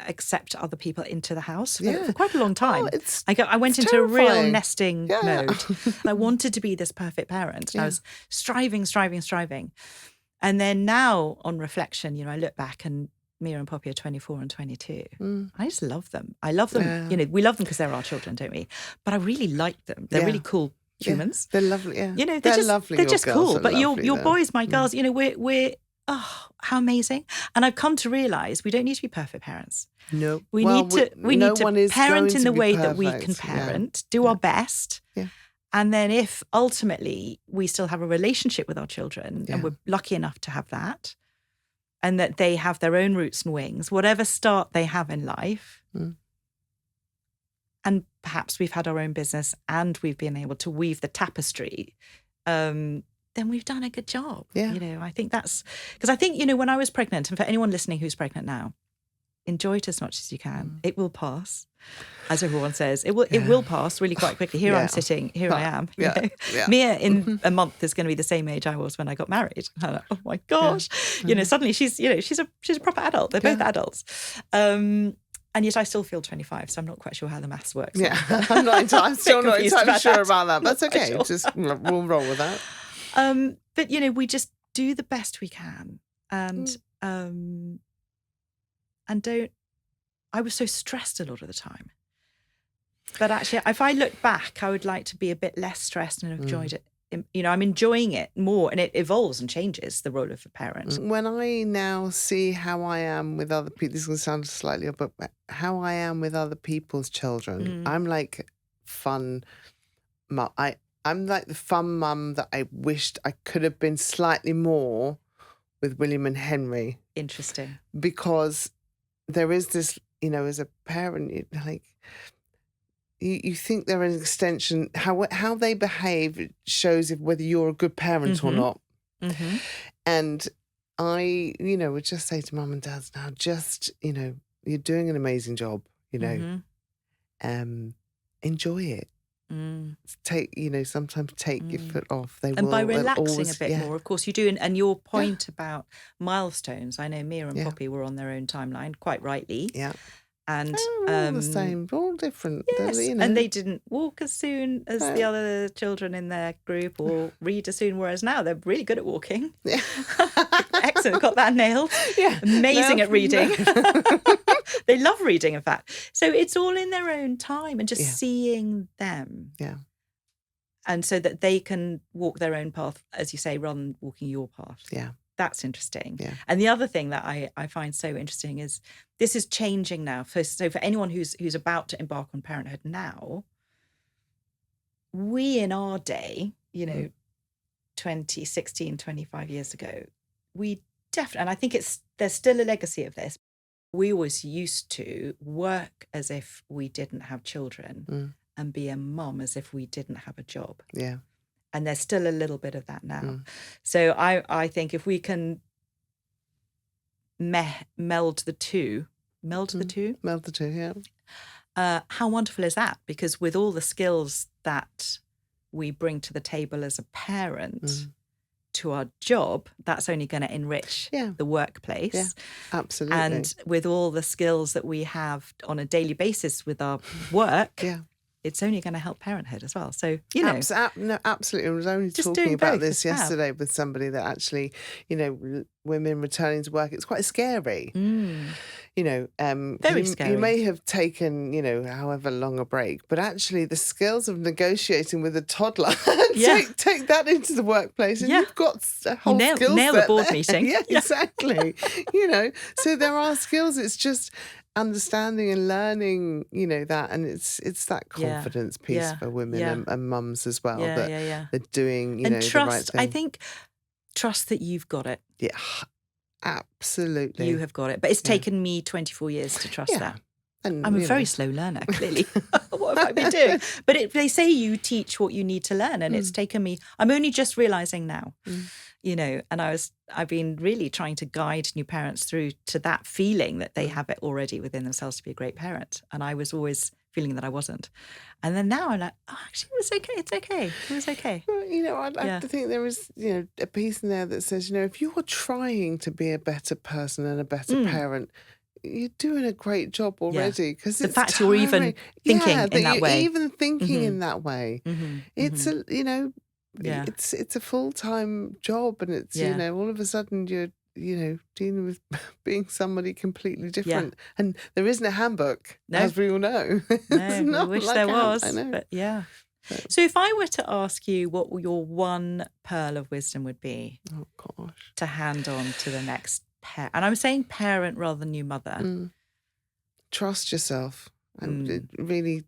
accept other people into the house for quite a long time. I went into terrifying. a real nesting mode. I wanted to be this perfect parent. And I was striving. And then now, on reflection, you know, I look back, and Mia and Poppy are 24 and 22. I just love them. I love them. Yeah. You know, we love them because they're our children, don't we? But I really like them. They're really cool humans. They're lovely. Yeah, you know, they're lovely. They're just cool. But your lovely, boys, my girls, you know, we're how amazing. And I've come to realise we don't need to be perfect parents. No, we need to parent in the way that we can parent, do our best. Yeah. And then if ultimately we still have a relationship with our children, and we're lucky enough to have that, and that they have their own roots and wings, whatever start they have in life, and perhaps we've had our own business and we've been able to weave the tapestry, then we've done a good job. Yeah. You know, I think that's, because I think, you know, when I was pregnant, and for anyone listening who's pregnant now, enjoy it as much as you can. It will pass. As everyone says, it will pass really quite quickly. Here I'm sitting, here I am. You know? Mia in a month is going to be the same age I was when I got married. I'm like, oh my gosh. You know, suddenly she's a proper adult. They're both adults. And yet I still feel 25, so I'm not quite sure how the maths works. Yeah, I'm still not entirely sure about that. That's okay. Sure. Just we'll roll with that. But, you know, we just do the best we can. And don't, I was so stressed a lot of the time. But actually, if I look back, I would like to be a bit less stressed and enjoyed it. You know, I'm enjoying it more, and it evolves and changes the role of a parent. When I now see how I am with other people, this is going to sound slightly odd, but how I am with other people's children, I'm like fun mum. I'm like the fun mum that I wished I could have been slightly more with William and Henry. Interesting. Because there is this, you know, as a parent, like, you think they're an extension. How they behave shows whether you're a good parent or not. And I, you know, would just say to mum and dads now, just, you know, you're doing an amazing job, you know. Enjoy it. Sometimes take your foot off. And by relaxing a bit more, of course you do. And your point about milestones, I know Mia and Poppy were on their own timeline, quite rightly. Yeah. And all the same, all different. Yes, you know. And they didn't walk as soon as the other children in their group or read as soon, whereas now they're really good at walking. Yeah. Excellent, got that nailed. Yeah. Amazing at reading. They love reading, in fact. So it's all in their own time and just seeing them. Yeah. And so that they can walk their own path, as you say, rather than walking your path. Yeah. That's interesting. Yeah. And the other thing that I find so interesting is this is changing now. So for anyone who's about to embark on parenthood now, we in our day, you know, 25 years ago, we definitely, and I think there's still a legacy of this. We always used to work as if we didn't have children and be a mum as if we didn't have a job. Yeah. And there's still a little bit of that now. So I think if we can meld the two, yeah. How wonderful is that? Because with all the skills that we bring to the table as a parent to our job, that's only going to enrich the workplace. Yeah, absolutely. And with all the skills that we have on a daily basis with our work, it's only going to help parenthood as well. So, you know. No, absolutely. I was only talking about this yesterday with somebody that actually, you know, women returning to work, it's quite scary. You know, very scary. You may have taken, you know, however long a break, but actually the skills of negotiating with a toddler, take that into the workplace and you've got a whole skill set. Nail a board meeting. Yeah, exactly. You know, so there are skills. It's just understanding and learning, you know, that, and it's that confidence piece for women and mums as well, that they're doing, you know, trust, the right thing. I think trust that you've got it. Yeah, absolutely. You have got it. But it's taken me 24 years to trust that. And I'm a very slow learner, clearly. What have I been doing? But they say you teach what you need to learn, and it's taken me, I'm only just realising now, you know, and I've been really trying to guide new parents through to that feeling that they have it already within themselves to be a great parent. And I was always feeling that I wasn't. And then now I'm like, oh, actually, it was okay. It's okay. It was okay. Well, you know, I'd like to think there is, you know, a piece in there that says, you know, if you're trying to be a better person and a better parent, you're doing a great job already, because the fact you're even thinking in that way, even thinking in that way, it's a, you know, it's a full-time job, and it's you know, all of a sudden you're, you know, dealing with being somebody completely different, and there isn't a handbook, as we all know. No, I wish like there was. I know. But so if I were to ask you what your one pearl of wisdom would be, oh gosh, to hand on to the next and I'm saying parent rather than new mother. Trust yourself. And it really,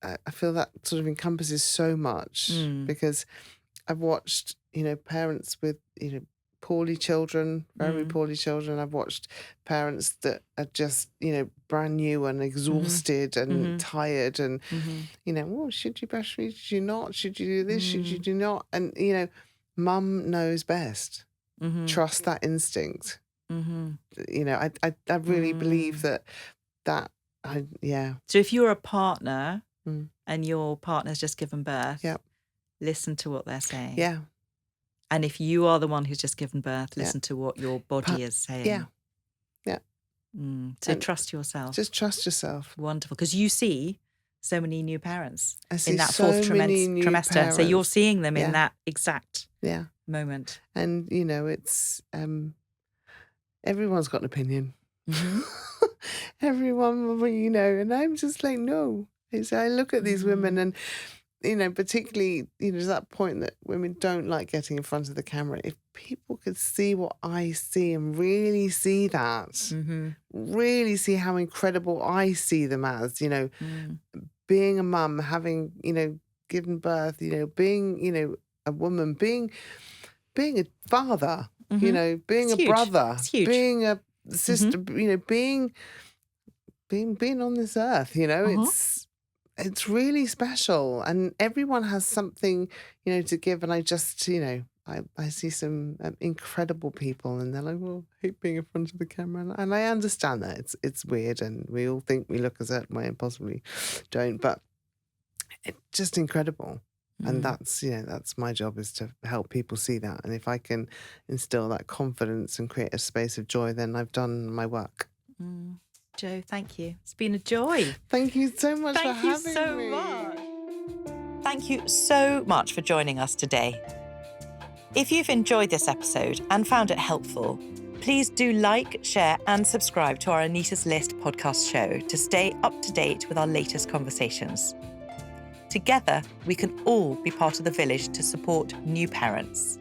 I feel that sort of encompasses so much, because I've watched, you know, parents with, you know, poorly children, very poorly children. I've watched parents that are just, you know, brand new and exhausted and tired, and, you know, well, should you breastfeed? Should you not? Should you do this? Should you do not? And, you know, mum knows best. Trust that instinct. You know, I really believe that yeah. So if you're a partner Mm. and your partner's just given birth, Yeah. listen to what they're saying. Yeah. And if you are the one who's just given birth, Yeah. listen to what your body is saying. Yeah. Yeah. So And trust yourself. just trust yourself. Wonderful. Because you see so many new parents I see in that so fourth many new trimester. So you're parents. seeing them Yeah. in that exact Yeah. moment. And, you know, it's everyone's got an opinion. Everyone, you know, and I'm just like, no. I look at these women and, you know, particularly, you know, to that point that women don't like getting in front of the camera. If people could see what I see and really see that, really see how incredible I see them as, you know, being a mum, having, you know, given birth, you know, being, you know, a woman, being a father, you know, being It's a huge. brother, It's huge. being a sister, you know, being on this earth, you know, it's really special, and everyone has something, you know, to give. And I just, you know, I see some incredible people, and they're like, well, I hate being in front of the camera, and I understand that it's weird, and we all think we look a certain way and possibly don't, but it's just incredible. And that's, you know, that's my job, is to help people see that. And if I can instill that confidence and create a space of joy, then I've done my work. Jo, thank you. It's been a joy. Thank you so much for having me. Thank you so much. Thank you so much for joining us today. If you've enjoyed this episode and found it helpful, please do like, share and subscribe to our Anita's List podcast show to stay up to date with our latest conversations. Together, we can all be part of the village to support new parents.